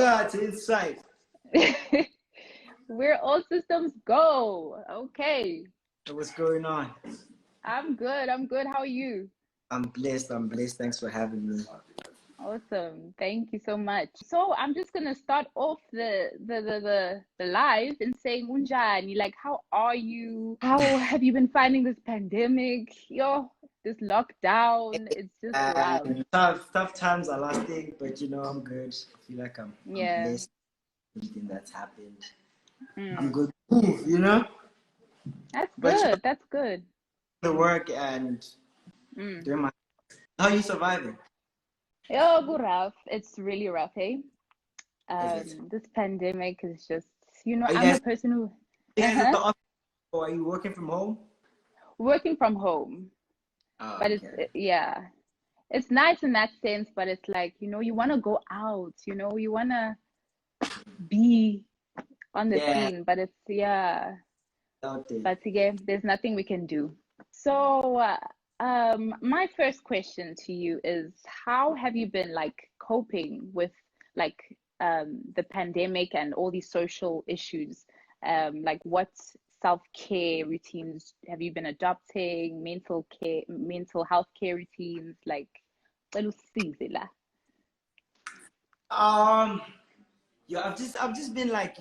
Phakathi inside. We're all systems go. Okay. What's going on? I'm good. I'm good. How are you? I'm blessed. I'm blessed. Thanks for having me. Awesome. Thank you so much. So I'm just gonna start off the live and saying Unjani, like how are you? How have you been finding this pandemic? Yo, this lockdown, it's just rough. Tough times are lasting, but I'm good. I feel like I'm Yeah. blessed with everything that's happened. I'm Mm. good. Move. That's But good. That's good. the work and Mm. doing my. How are you surviving? Yo, good rough. It's really rough, eh? Is it? This pandemic is just, Are you I'm a guys? person who, Are you guys at uh-huh, the office or are you working from home? working from home. Oh, But okay. yeah, it's nice in that sense, but it's like, you want to go out, you want to be on the Yeah, scene, but it's, yeah, out there. but again, there's nothing we can do. So, my first question to you is, how have you been like coping with like the pandemic and all these social issues? Like what self-care routines have you been adopting? Mental health care routines, like Elusizela. Um, yeah, I've just been like,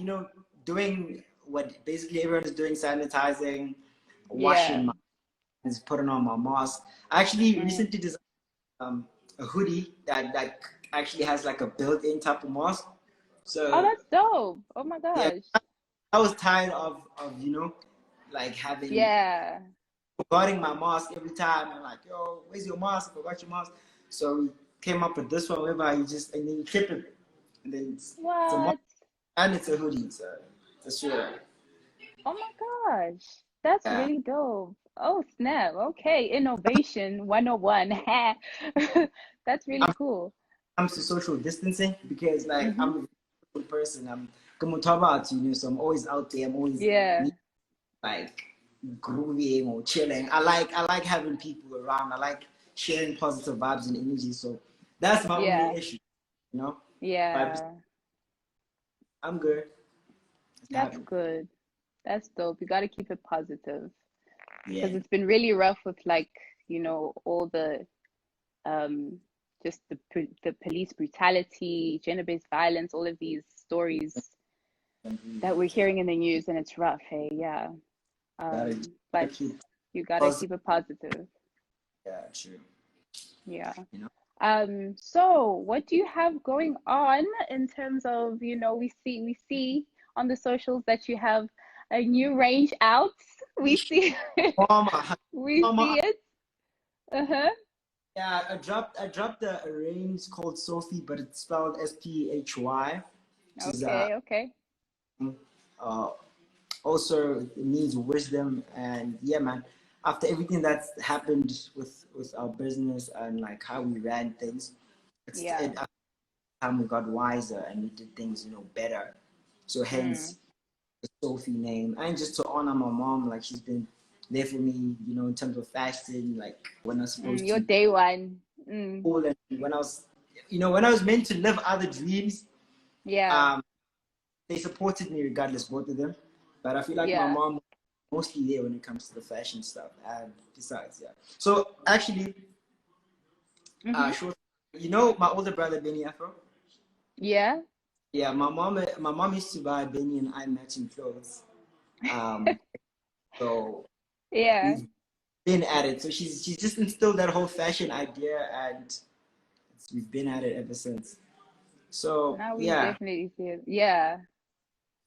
doing what basically everyone is doing, sanitizing, Yeah. washing my hands, putting on my mask. I actually Mm. recently designed a hoodie that actually has like a built-in type of mask. Oh, So that's dope. Oh my yeah, gosh. I was tired of like having Yeah. forgetting my mask every time. I'm like, yo, where's your mask? I forgot your mask. So we came up with this one whereby and then you clip it, and then it's a mask What? and it's a hoodie. So it's a sweater. Oh my gosh. That's Yeah. really dope. Oh, snap. Okay. Innovation 101. That's really I'm cool. comes to social distancing because like Mm-hmm. I'm a social person. I'm come on top about so I'm always out there. I'm always Yeah. like grooving or chilling. I like having people around. I like sharing positive vibes and energy. So that's my only Yeah. issue, you know. But Yeah. I'm good. Just That's having. good. That's dope. You got to keep it positive Yeah. because it's been really rough with like, all the um just the police brutality, gender-based violence, all of these stories that we're hearing in the news, and it's rough. Hey, yeah. Gotta But keep you gotta positive. keep it positive. Yeah, true. Yeah. You know. So what do you have going on in terms of, we see on the socials that you have a new range out. We see Mama, we mama. see it. Uh-huh. Yeah, I dropped a range called Sophie, but it's spelled Sphy, which is Okay, okay. uh also it means wisdom. And yeah, man, after everything that's happened with our business and like how we ran things, Yeah. at time we got wiser and we did things better. So Mm. hence the Sophie name, and just to honor my mom, like she's been there for me, in terms of fashion, like when I was supposed Your to day one. Mm. school, and when I was meant to live other dreams. Yeah. um they supported me regardless, both of them. But I feel like my Yeah. mom mostly there when it comes to the fashion stuff. And besides, yeah. So actually, Mm-hmm. short, my older brother Benny Afro. Yeah. Yeah, my mom used to buy Benny and I matching clothes. Um, so Yeah. we've been at it. So she's just instilled that whole fashion idea, and we've been at it ever since. So Now we yeah. definitely see it. Yeah.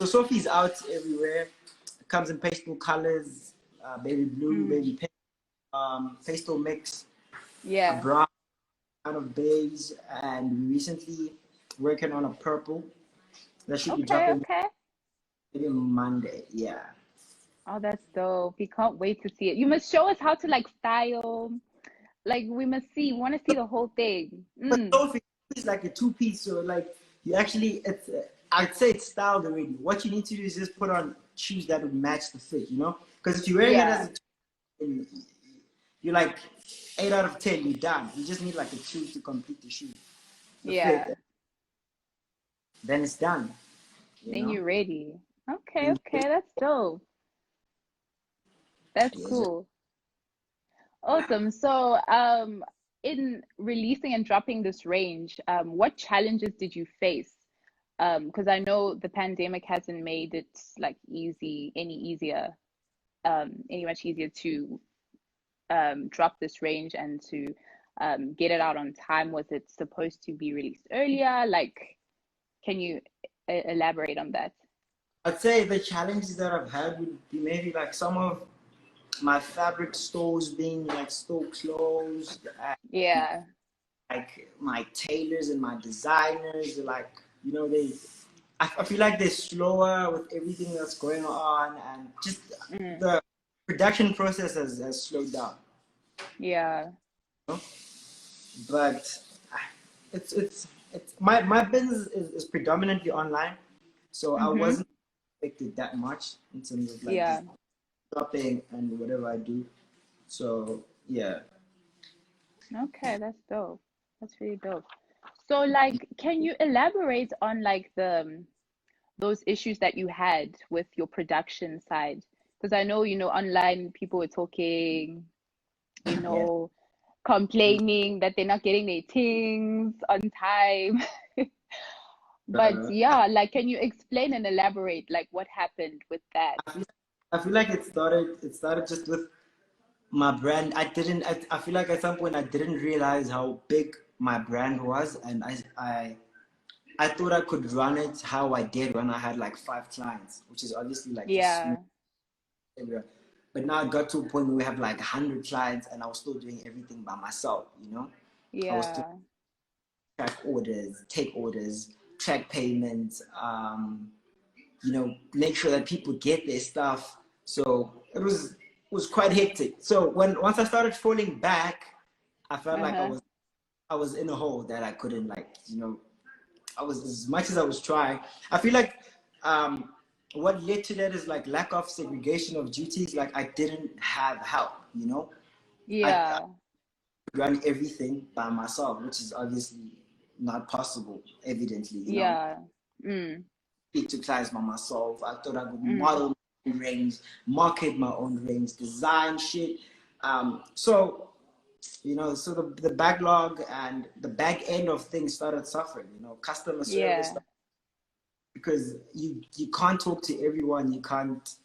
So Sophie's out everywhere. It comes in pastel colors, baby blue, Mm. baby pink, pastel mix, a Yeah. brown, kind of beige, and we recently working on a purple that should be Okay, dropping okay. maybe Monday. Yeah. Oh, that's dope. We can't wait to see it. You must show us how to like style. Like we want to see the whole thing. But Mm. Sophie is like a two-piece, so like you actually, I'd say it's styled already. What you need to do is just put on shoes that would match the fit, Because if you're wearing it as Yeah. a you're like 8 out of 10, you're done. You just need like a shoe to complete the shoe, the Yeah. fit. then it's done, you Then know. you're ready. Okay, And okay, that's dope. That's yes, cool. Awesome. So, in releasing and dropping this range, what challenges did you face? Because I know the pandemic hasn't made it like any easier, any much easier to drop this range and to get it out on time. Was it supposed to be released earlier? Like, can you elaborate on that? I'd say the challenges that I've had would be maybe like some of my fabric stores being like still closed, and Yeah, like my tailors and my designers, like, you know, I feel like they're slower with everything that's going on, and just mm, the production process has slowed down, yeah, you know? But it's my business is predominantly online, so I mm-hmm, wasn't affected that much in terms of like yeah. just shopping and whatever I do. So yeah. Okay, that's dope. That's really dope. So, like, can you elaborate on like those issues that you had with your production side? Because I know, online people were talking, you Yeah. know, complaining that they're not getting their things on time. But Uh, yeah, like, can you explain and elaborate like what happened with that? I feel, I feel like it started just with my brand. I feel like at some point I didn't realize how big my brand was, and I thought I could run it how I did when I had like 5 clients, which is obviously like just small Yeah, area. But now I got to a point where we have like 100 clients, and I was still doing everything by myself. You know, I was still yeah, track orders, take orders, track payments, make sure that people get their stuff. So it was quite hectic. So once I started falling back, I felt like I uh-huh, was I was in a hole that I couldn't, like, I was, as much as I was trying. I feel like what led to that is like lack of segregation of duties. Like I didn't have help. I yeah, run everything by myself, which is obviously not possible. Evidently. yeah, mm, Speak to clients by myself. I thought I would mm, model my own range, market my own range, design shit. So the backlog and the back end of things started suffering. Customer service, yeah, because you can't talk to everyone. You can't,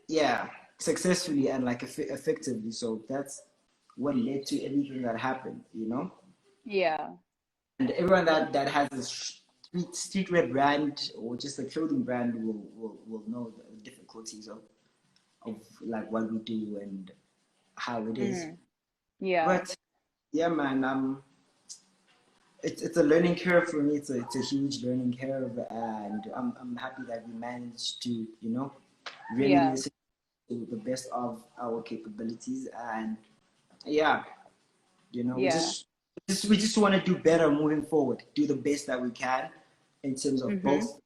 yeah, successfully and like effectively. So that's what led to everything that happened. yeah, And everyone that has a streetwear brand or just a clothing brand will know the difficulties of like what we do and how it is. mm, yeah, But yeah, man, it's a learning curve for me. It's a huge learning curve, and I'm happy that we managed to remedy yeah, this to the best of our capabilities. And yeah, we yeah, just want to do better moving forward, do the best that we can in terms of mm-hmm, both,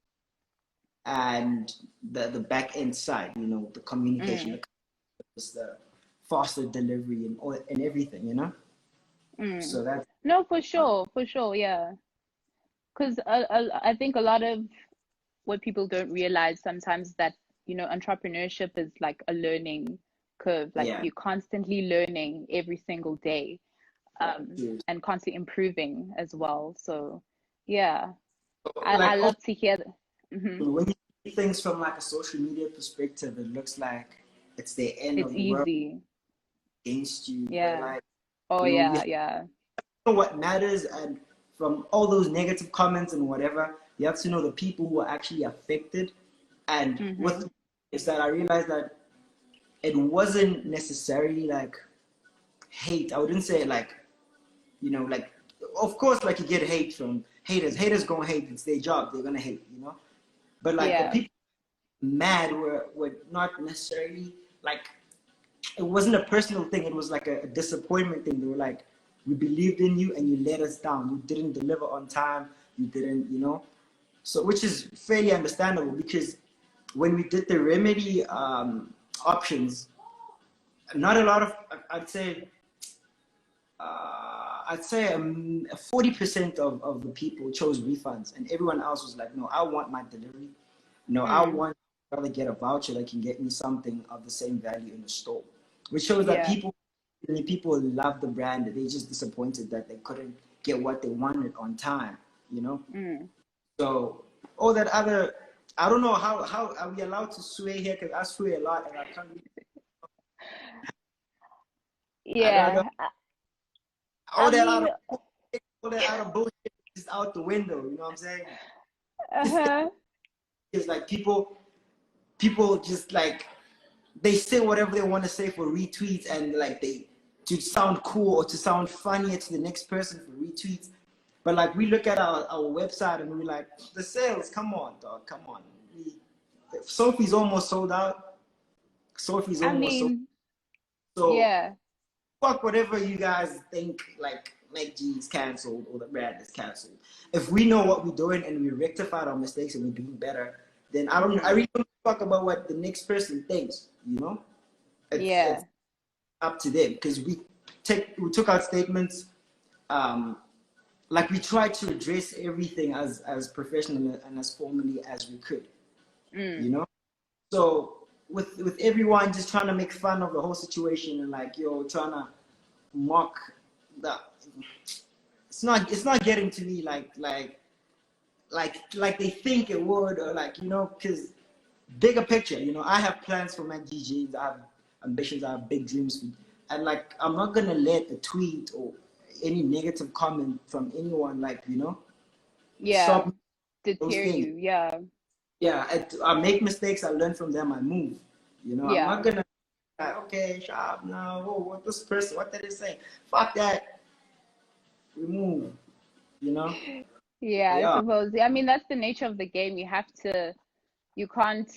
and the back end side, the communication, mm, the faster delivery and everything. mm. So that's No, for sure, yeah. Because I think a lot of what people don't realize sometimes that, entrepreneurship is like a learning curve. Like yeah. you're constantly learning every single day, and constantly improving as well. So, yeah, I Like, love to hear that. Hmm. when you see things from like a social media perspective, it looks like it's the end It's of the world easy. against you. But Yeah. like, Oh, you yeah, have yeah. to know what matters, and from all those negative comments and whatever, you have to know the people who are actually affected. And Mm-hmm. with is that I realized that it wasn't necessarily like hate. I wouldn't say like, like, of course, like you get hate from haters. Haters gonna hate. It's their job. They're gonna hate. But like the Yeah. people mad were not necessarily like, it wasn't a personal thing. It was like a disappointment thing. They were like, we believed in you and you let us down. You didn't deliver on time. You didn't. So, which is fairly understandable, because when we did the remedy options, not a lot of, I'd say, I'd say 40% of the people chose refunds, and everyone else was like, no, I want my delivery. No, I Mm. want to rather get a voucher that can get me something of the same value in the store, which shows that Yeah. people love the brand. They're just disappointed that they couldn't get what they wanted on time, you know? Mm. So all that other, I don't know how are we allowed to sway here, because I sway a lot and I can't really, I don't know. Yeah. I All that mean, other all that other bullshit is out the window, you know what I'm saying? uh-huh. It's like people just like they say whatever they want to say for retweets, and like they to sound cool or to sound funnier to the next person for retweets. But like we look at our website and we're like, the sales, come on, dog, come on. Sophie's almost sold out. Sophie's I almost sold. mean, So yeah. fuck whatever you guys think, like Macc Gee is cancelled or the brand is cancelled. If we know what we're doing and we rectified our mistakes and we're doing better, then I Mm-hmm. really don't talk about what the next person thinks, you know? It's Yeah. up to them, because we took out statements, like we tried to address everything as professionally and as formally as we could, Mm. you know? So with everyone just trying to make fun of the whole situation and like trying to mock the, it's not getting to me like they think it would, or like, because bigger picture, I have plans for my DJs, I have ambitions, I have big dreams, and like I'm not gonna let a tweet or any negative comment from anyone, like, Yeah. stop those Deter things. you. Yeah. Yeah, I make mistakes, I learn from them, I move. I'm Yeah. not gonna like, okay, sharp now. Whoa, what this person? What did they say? Fuck that. We move. You know. Yeah, I Yeah. suppose. I mean, that's the nature of the game. You can't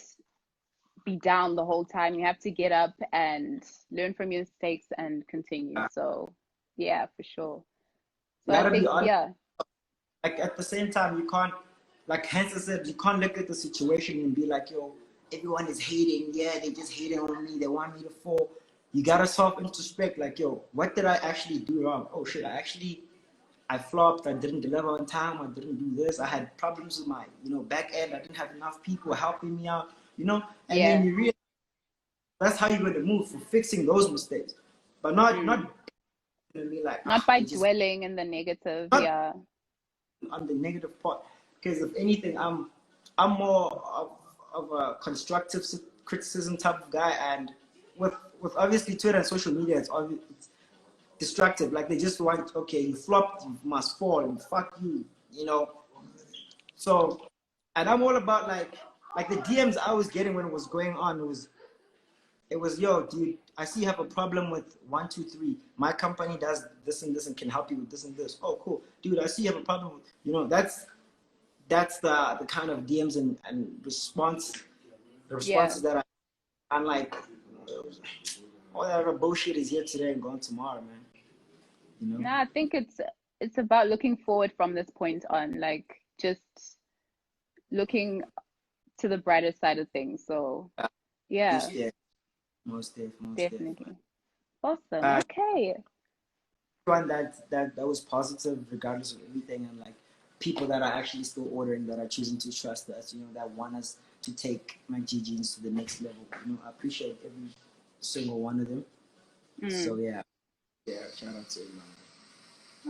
be down the whole time. You have to get up and learn from your mistakes and continue. So, yeah, for sure. You So I gotta be think, honest. yeah, Like at the same time, you can't, like Hansa said, you can't look at the situation and be like, yo, everyone is hating. Yeah, they just hating on me. They want me to fall. You gotta self introspect. Like, yo, what did I actually do wrong? Oh shit, I flopped. I didn't deliver on time. I didn't do this. I had problems with my, back end. I didn't have enough people helping me out. And then yeah, you realize that's how you're going to move for fixing those mistakes, but not mm. me like, Not by they just dwelling in the negative. not Yeah, on the negative part. Because if anything, I'm more of a constructive criticism type of guy, and with obviously Twitter and social media, it's destructive. Like they just want, okay, you flopped, you must fall, and fuck you, So, and I'm all about like the DMs I was getting when it was going on it was, yo, dude, I see you have a problem with 123. My company does this and this and can help you with this and this. Oh, cool. Dude, I see you have a problem with, that's the kind of DMs and the yeah. responses that I'm like, all that other bullshit is here today and gone tomorrow, man. You know? No, I think it's about looking forward from this point on, like just looking to the brighter side of things. So, yeah, Most def, most def. definitely. Awesome. Uh, Okay. one that was positive regardless of everything, and like people that are actually still ordering, that are choosing to trust us, that want us to take Macc Gee jeans to the next level. I appreciate every single one of them. So Mm. yeah, shout out to them.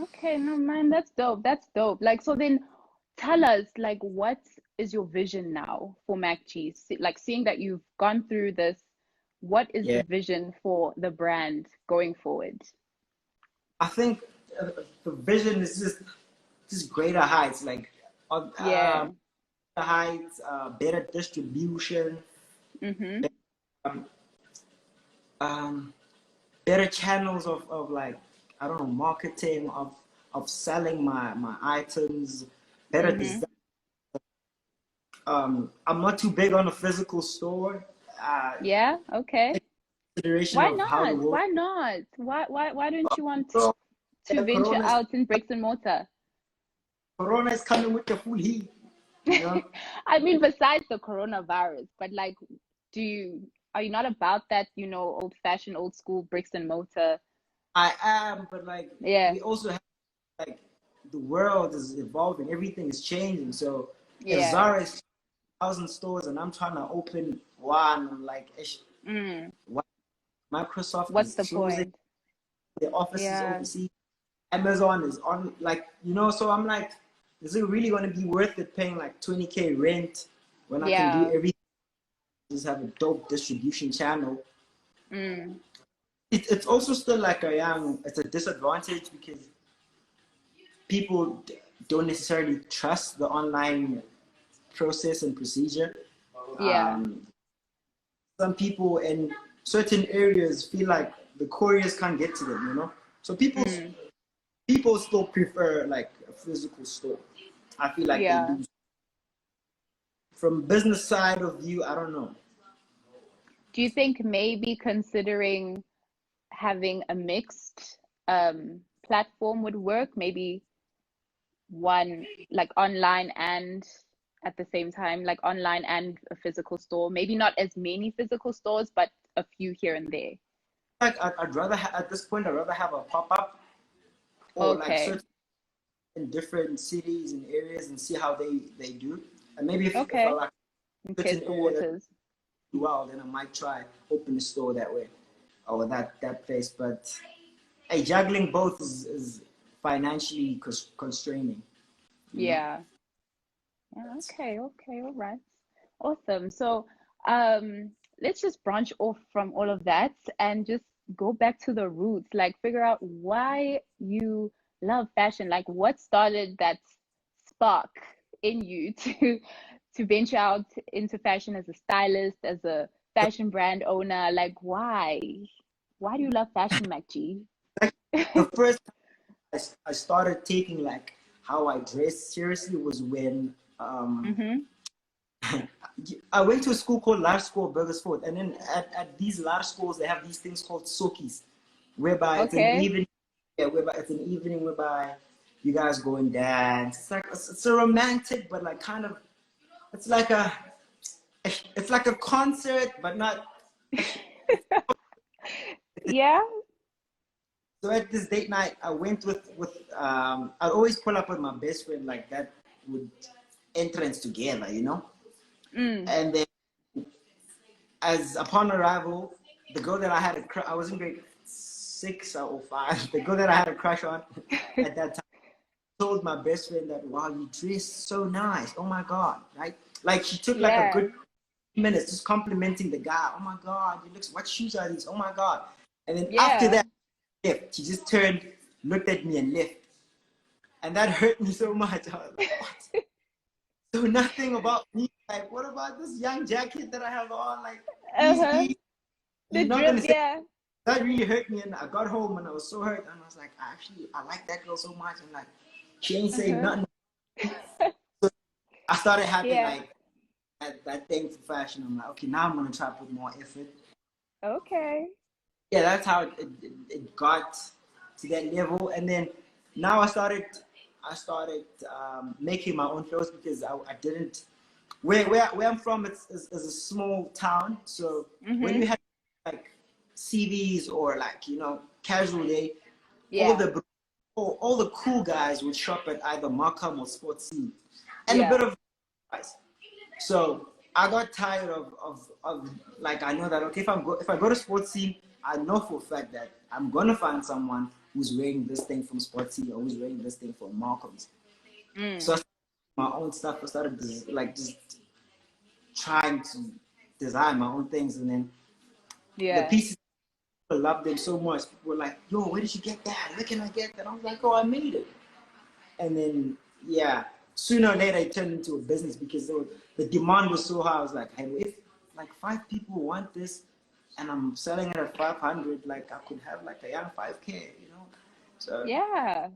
Okay, no man, that's dope. That's dope. Like, so then tell us, like, what is your vision now for Macc Gee? Like, seeing that you've gone through this, what is the Yeah, vision for the brand going forward? I think the vision is just greater heights, like Yeah. heights, better distribution, Mm-hmm. um, um, better channels of like, I don't know, marketing, of selling my items, better Mm-hmm. design. I'm not too big on a physical store. Yeah. Okay. Consideration Why of how the not? world. Why not? Why don't you want So, to venture Corona is out in bricks and mortar? Corona is coming with the full heat. You know, I mean, besides the coronavirus, but like, are you not about that, old fashioned, old school bricks and mortar? I am, but like Yeah. we also have like the world is evolving, everything is changing. So if Yeah. Zara is 1,000 stores and I'm trying to open one, I'm like, what? Microsoft What's is the closing point? their offices Yeah. overseas. Amazon is on, like, you know, so I'm like, is it really going to be worth it paying like 20K rent when I can do Yeah. everything? Just have a dope distribution channel. Mm. It's also still like it's a disadvantage because people don't necessarily trust the online process and procedure. Yeah. Um, some people in certain areas feel like the couriers can't get to them, you know. So Mm. people still prefer like a physical store. I feel like they Yeah. do. From business side of view, I don't know. Do you think maybe considering having a mixed platform would work? Maybe one like online and at the same time, like online and a physical store. Maybe not as many physical stores, but a few here and there. Like I'd rather at this point, I'd rather have a pop up or like Okay. certain in different cities and areas and see how they do. And maybe if I Okay. like And a certain test the area that waters. do well, then I might try open a store that way or that place. But hey, juggling both is financially constraining. You know. Yeah. Yeah. Okay. Okay. All right. Awesome. So, um, let's just branch off from all of that and just go back to the roots, like figure out why you love fashion, like what started that spark in you to venture out into fashion as a stylist, as a fashion brand owner. Like why? Why do you love fashion, Macc Gee? Like the first time I started taking like how I dress seriously was when Mm-hmm. I went to a school called Large School Burgersford, and then at these large schools they have these things called sokis, whereby it's an Okay. evening, yeah, whereby you guys go and dance. It's like it's a romantic, but like kind of it's like a it's like a concert, but not. Yeah. So at this date night, I went with I always pull up with my best friend like that would entrance together, you know, Mm. and then as upon arrival, the girl that I had I was in grade 6 or 5. The girl that I had a crush on at that time told my best friend that, wow, you dress so nice. Oh my God, right? Like she took like a Yeah. good minutes just complimenting the guy. Oh my God, you look. What shoes are these? Oh my God. And then after Yeah. that, left. She just turned, looked at me, and left. And that hurt me so much. I was like, what? So nothing about me. Like, what about this young jacket that I have on? Like, Uh-huh. you're The not drip, gonna say yeah. that really hurt me. And I got home and I was so hurt. And I was like, I like that girl so much. And like, she ain't saying Uh-huh. nothing. I started having Yeah. like that thing for fashion. I'm like, okay, now I'm gonna try to put more effort. Okay. Yeah, that's how it got to that level. And then now I started making my own clothes because I didn't. Where I'm from, is a small town. So when Mm-hmm. you have like CVs or like casual day, all Yeah. the all the cool guys would shop at either Markham or Sports Scene, and a Yeah. bit of guys. So I got tired of like I know that okay if I go to Sports Scene, I know for a fact that I'm gonna find someone who's wearing this thing from Sports Scene or who's wearing this thing from Markham's. So Mm. I started my own stuff. I started just trying to design my own things, and then the Yeah. pieces people love them so much. People were like, "Yo, where did you get that? Where can I get that?" I was like, "Oh, I made it." And then yeah, sooner or later it turned into a business because the demand was so high. I was like, hey, if like 5 people want this and I'm selling it at 500, like I could have like a young 5K, you know. So Yeah.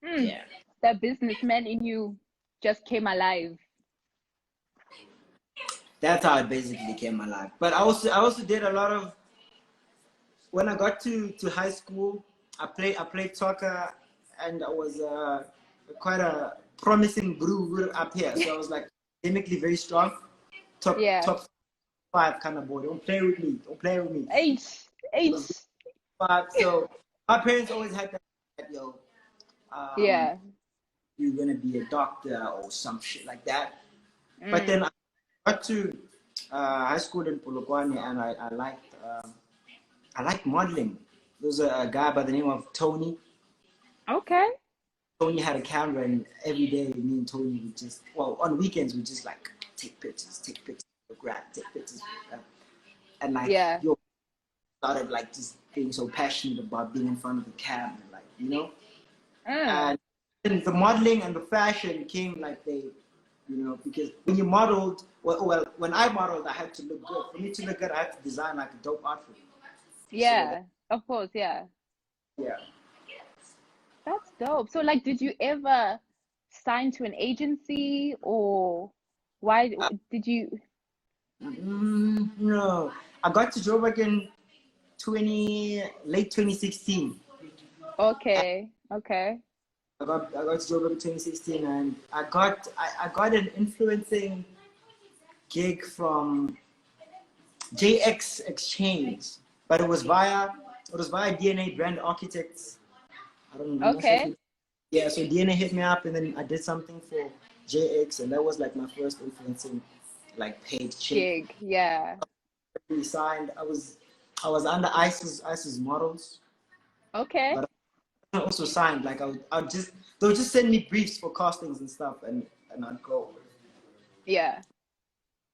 Mm. yeah, That businessman in you just came alive. that's how it basically came alive. But I also did a lot of when I got to high school. I played soccer and I was quite a promising brew up here. So I was like academically very strong, Yeah. top 5 kind of boy. Don't play with me. Don't play with me. H. I was H. 5. So my parents always had that, yo. Yeah. you're gonna be a doctor or some shit like that. But then Mm. I got to high school in Polokwane, and I liked modeling. There was a guy by the name of Tony. Okay. Tony had a camera, and every day me and Tony would just, well, on weekends we just like take pictures, grab, take pictures, and like Yeah. yo started like just being so passionate about being in front of the camera, like Mm. and then the modeling and the fashion came like because when you modeled, well, when I modeled, I had to look good. For me to look good, I had to design like a dope outfit. So Yeah. Of course. Yeah. yeah. That's dope. So, like, did you ever sign to an agency, or why did you? No, I got to Joburg in late 2016. Okay. Okay. I got to Joburg in 2016, and I got an influencing gig from JX Exchange, but it was via DNA Brand Architects. I don't know, I'm not sure if Okay. you, yeah. So DNA hit me up, and then I did something for JX, and that was like my first influencing like paid check. Gig. Yeah. We signed. I was under ISIS models, Okay. but I also signed. Like I would just they would just send me briefs for castings and stuff, and I'd go. Yeah. It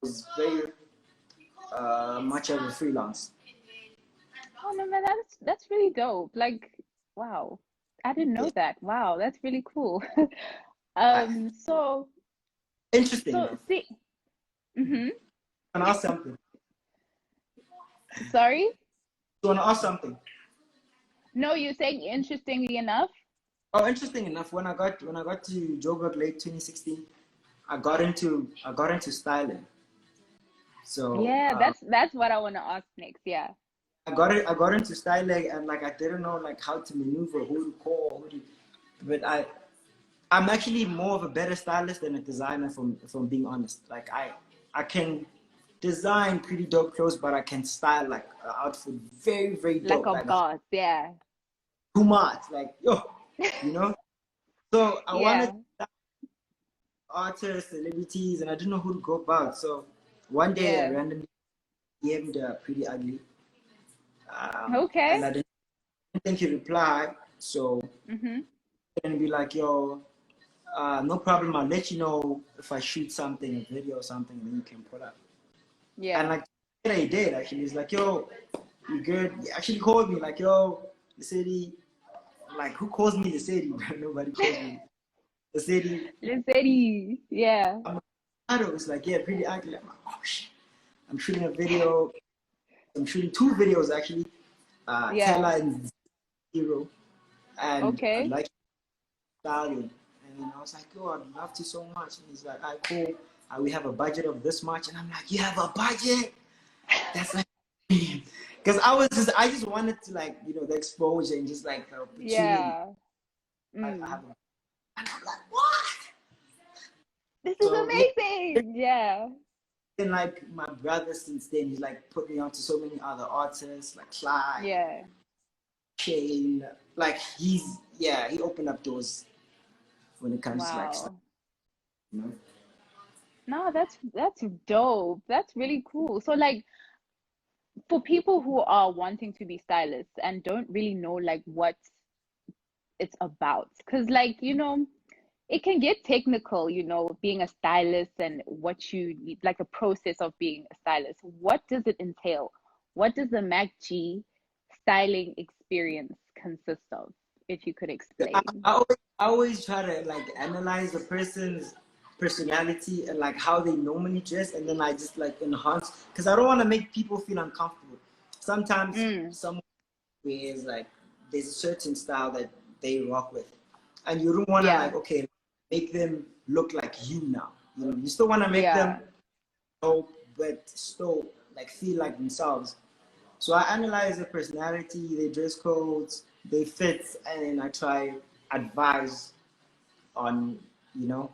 was very much of a freelance. Oh no, man, that's really dope. Like, wow. I didn't Yeah. know that. Wow, that's really cool. I, So interesting so enough. see, mm-hmm. I want to ask something. Sorry? You want to ask something? No, you're saying interestingly enough? Oh, interesting enough. When I got to Joburg late 2016, I got into styling. So Yeah, that's what I want to ask next. Yeah. I got into styling, and like I didn't know like how to maneuver, who to call, but I'm actually more of a better stylist than a designer, from being honest. Like I can design pretty dope clothes, but I can style like an outfit very very Like dope, a like boss. Yeah. too much, like yo, you know. So I wanted Yeah. artists, celebrities, and I didn't know who to go about. So one day I Yeah. randomly DM'd Pretty Ugly, and Okay. I didn't think he'd reply. So Mm-hmm. then be like, yo, no problem. I'll let you know if I shoot something, a video or something, and then you can put up. And Yeah. like he did actually. He's like, yo, you good? He actually called me like, yo, the city. Like, who calls me the city? Nobody calls me the city. Lizzie. Yeah. I'm like, I don't. It's like, yeah, Pretty Ugly. I'm like, oh shit. I'm shooting a video. I'm shooting two videos actually. Yeah. Taylor and Zero, and I'd Okay. like Stallion. And then I was like, oh, I'd love to so much. And he's like, all right, cool. We have a budget of this much. And I'm like, you have a budget? That's like, because I just wanted to like, the exposure and just like the opportunity. Yeah. Like, I Mm. have and I'm like, what? This is So yeah, amazing. Yeah. and like my brother since then, he's like put me onto so many other artists like Clyde, Yeah. Shane. Like he opened up doors when it comes to like stuff, Wow. you know. No, that's dope. That's really cool. So like for people who are wanting to be stylists and don't really know like what it's about, because like, it can get technical, being a stylist and what you need, like a process of being a stylist. What does it entail? What does the Macc Gee styling experience consist of, if you could I, explain? I always try to like analyze the person's personality and like how they normally dress, and then I just like enhance because I don't want to make people feel uncomfortable. Sometimes Mm, someone wears like there's a certain style that they rock with, and you don't want to yeah, like make them look like you now. You still want to make them yeah, dope, but still like feel like themselves. So I analyze their personality, their dress codes, their fits, and then I try advise on, you know,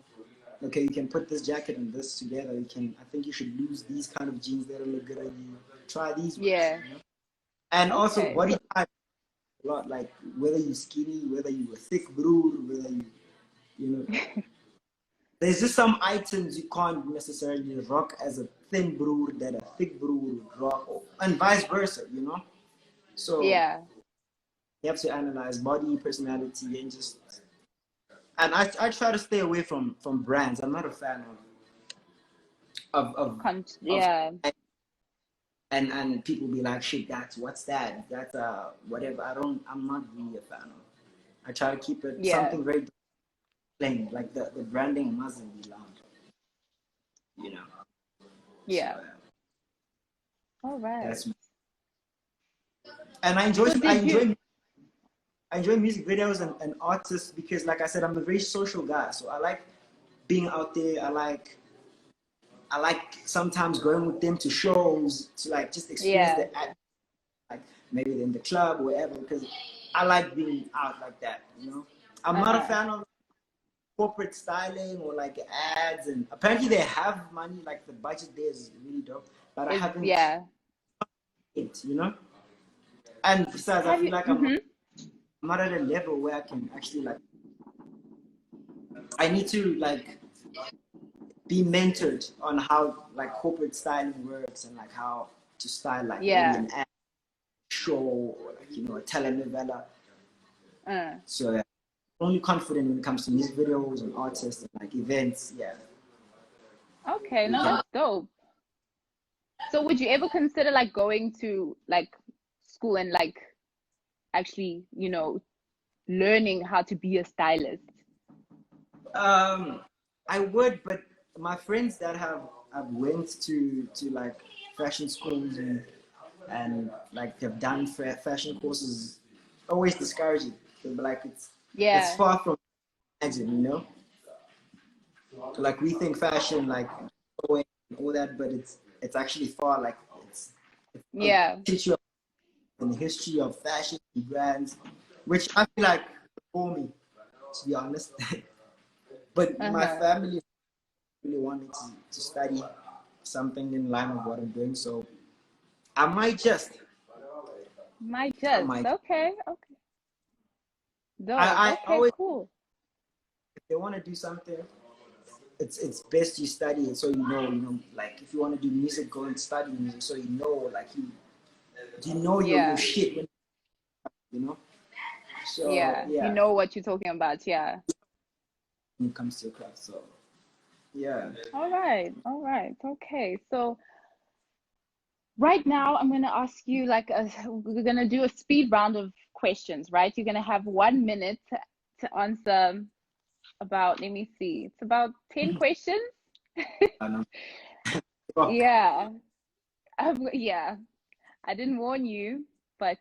okay, you can put this jacket and this together. I think you should lose these kind of jeans that'll look good on you. Try these ones, yeah. And also Okay. body So type. a lot. Like whether you skinny, whether you a thick brood, whether you know. There's just some items you can't necessarily rock as a thin brood that a thick brood would rock, and vice versa. You know. So Yeah. you have to analyze body, personality, and just. And I try to stay away from brands. I'm not a fan of Yeah. and people be like, shit, what's that? That's whatever. I'm not really a fan of. I try to keep it Yeah. something very plain. Like the branding mustn't be loud, you know. So Yeah. All right. that's and So did you? I enjoy music videos and artists because like I said, I'm a very social guy. So I like being out there. I like sometimes going with them to shows to like just experience Yeah. the act, like maybe in the club or wherever, because I like being out like that, you know. I'm not a Uh-huh. fan of corporate styling or like ads, and apparently they have money, like the budget there is really dope, but I Is haven't yeah. it, you know. And besides, I Have feel you? like Mm-hmm. I'm not at a level where I can actually like I need to like be mentored on how like corporate styling works and like how to style like maybe Yeah. an ad show or like a telenovela. Uh. So yeah, only confident when it comes to music videos and artists and like events. Yeah, Okay. we No, can. that's dope. So would you ever consider like going to like school and like actually, learning how to be a stylist? Um, I would, but my friends that have went to like fashion schools and like they've done fashion courses always discourage it. They'll be like it's Yeah. far from imagine, you know. Like we think fashion like and all that, but it's actually far like it's Yeah. teach you in the history of fashion and brands, which I feel like for me, to be honest. But my Uh-huh. family really want me to study something in line with what I'm doing, so I might just, Might I just. might, Okay. Okay. Dope. I Okay, always, cool. if they want to do something, it's best you study it so like if you want to do music, go and study music so like you know your Yeah. shit you know. So Yeah. You yeah, know what you're talking about. Yeah. when it comes to your craft, so yeah. All right. All right. Okay. So right now I'm going to ask you we're going to do a speed round of questions, right? You're going to have 1 minute to answer about, let me see, it's about 10 questions. Um, rock. Yeah. Yeah. I didn't warn you, but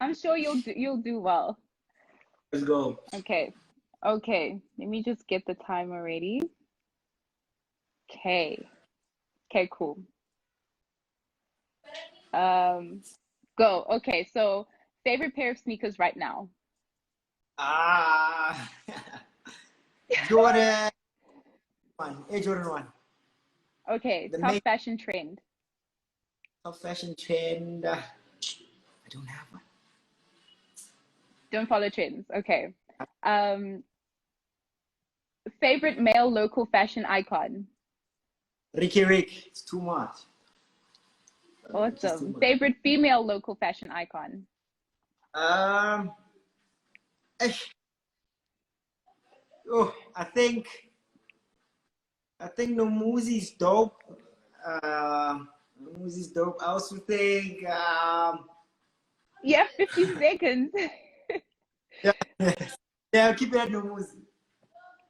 I'm sure you'll do well. Let's go. Okay. Okay. Let me just get the timer ready. Okay. Okay, cool. Um, go. Okay, so favorite pair of sneakers right now. Ah, Jordan one, Air Jordan one, Okay, the top main fashion trend. top fashion trend. I don't have one. Don't follow trends. Okay. Um, favorite male local fashion icon. Ricky Rick, it's too much. Ricky's too Awesome. much. Favorite female local fashion icon. Um, eh, oh, I think Nomuzi's dope. Nomuzi's dope. I also think Yeah, 15 seconds. yeah, yeah, I'll keep it at Nomuzi.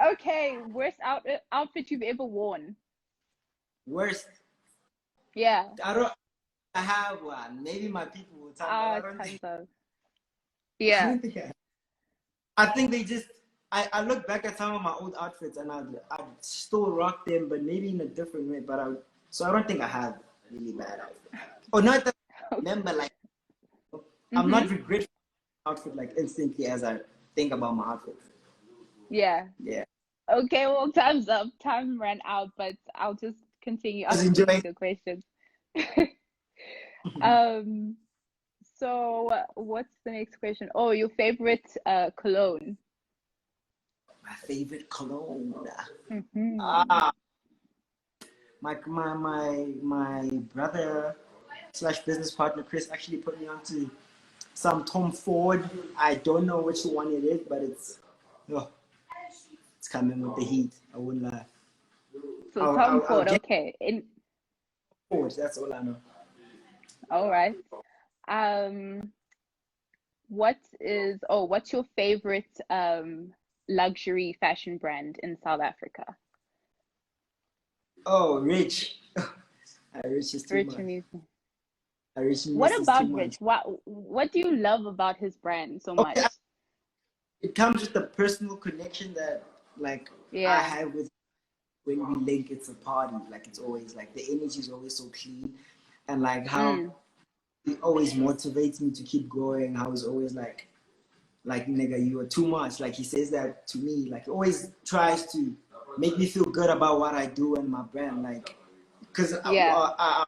Okay, worst outfit you've ever worn. Worst. Yeah. I don't. I have one. Maybe my people will tell, but I Ah, don't think. tons of. I Yeah. don't think I think they just. I look back at some of my old outfits and I still rock them, but maybe in a different way. So I don't think I have really bad outfits. Or not that I remember, like I'm Mm-hmm. not regretful outfit like instantly as I think about my outfit. Yeah. Yeah, Okay, well, time's up. Time ran out, but I'll just continue I was asking you enjoying. the questions. Um, So what's the next question? Oh, your favorite cologne. My favorite cologne. Mm-hmm. Ah, my brother slash business partner Chris actually put me onto some Tom Ford. I don't know which one it is, but oh, it's coming with the heat. I wouldn't lie. So Tom I'll Ford, get okay. Ford. That's all I know. All right. Um, what's your favorite luxury fashion brand in South Africa? Oh, Rich. Rich is too Rich much. Music. What Richness is too about much. Rich? What do you love about his brand so much? Okay, it comes with the personal connection that like I Yeah. have with when we link. It's a party. Like it's always like the energy is always so clean, and like how Mm, it always motivates me to keep going. How he's always like nigga, you are too much. Like he says that to me. Like he always tries to make me feel good about what I do and my brand. Like because yeah. I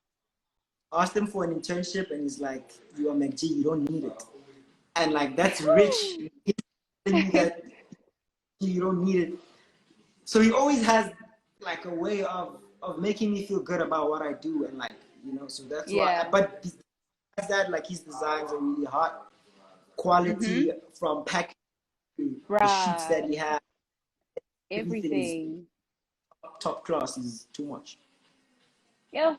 asked him for an internship and he's like, you are Macc Gee, you don't need it. And like that's Rich. He's telling me that you don't need it. So he always has like a way of making me feel good about what I do and like, so that's why Yeah. but besides that, like his designs are really hot. Mm-hmm. Quality from packaging to the shoots that Right. he has, everything is Everything. top class, is too much. Yeah.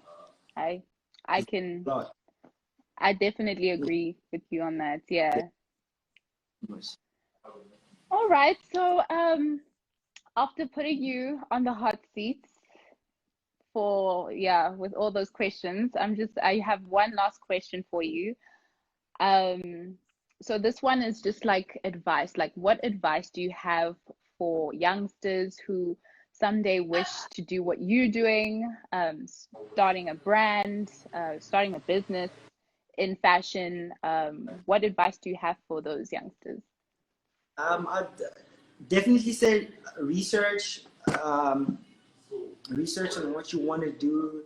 I I can A lot. I definitely It's agree with you on that. Yeah. too much. All right. So after putting you on the hot seat for yeah, with all those questions, I have one last question for you. Um, so this one is just like advice. Like, what advice do you have for youngsters who someday wish to do what you're doing, starting a brand, starting a business in fashion? What advice do you have for those youngsters? I'd definitely say research. Um, Research on what you want to do.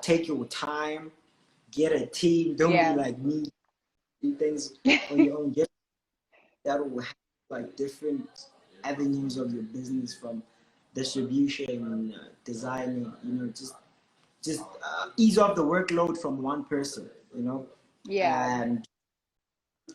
Take your time. Get a team. Don't be Yeah. like me. Do things on your own. Get that will have like different avenues of your business from distribution, designing. Just ease off the workload from one person. Yeah. And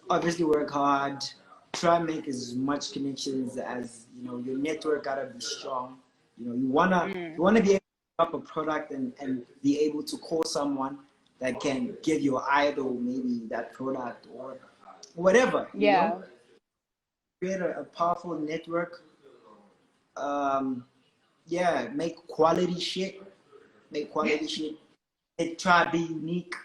obviously work hard. Try and make as much connections as your network gotta be strong. You Mm, wanna be able to up a product and be able to call someone that can give your idol maybe that product or whatever. yeah. Create a powerful network. Um, yeah, make quality shit. Make quality shit. Try to be unique.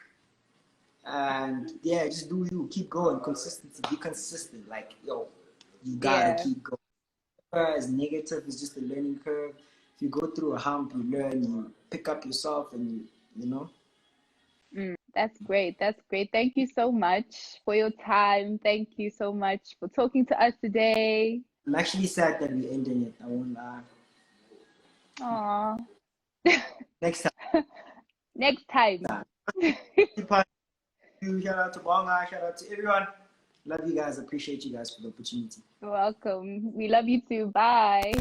And yeah, just do you. Keep going. Consistency. Be consistent. Like, yo, you gotta Yeah. keep going. As negative is just a learning curve. If you go through a hump, you learn, you pick up yourself, and you know. That's great. That's great. Thank you so much for your time. Thank you so much for talking to us today. I'm actually sad that we're ending it. I won't lie. Aw. Next Next time. time. Shout out to Bonga. Shout out to everyone. Love you guys. Appreciate you guys for the opportunity. You're welcome. We love you too. Bye.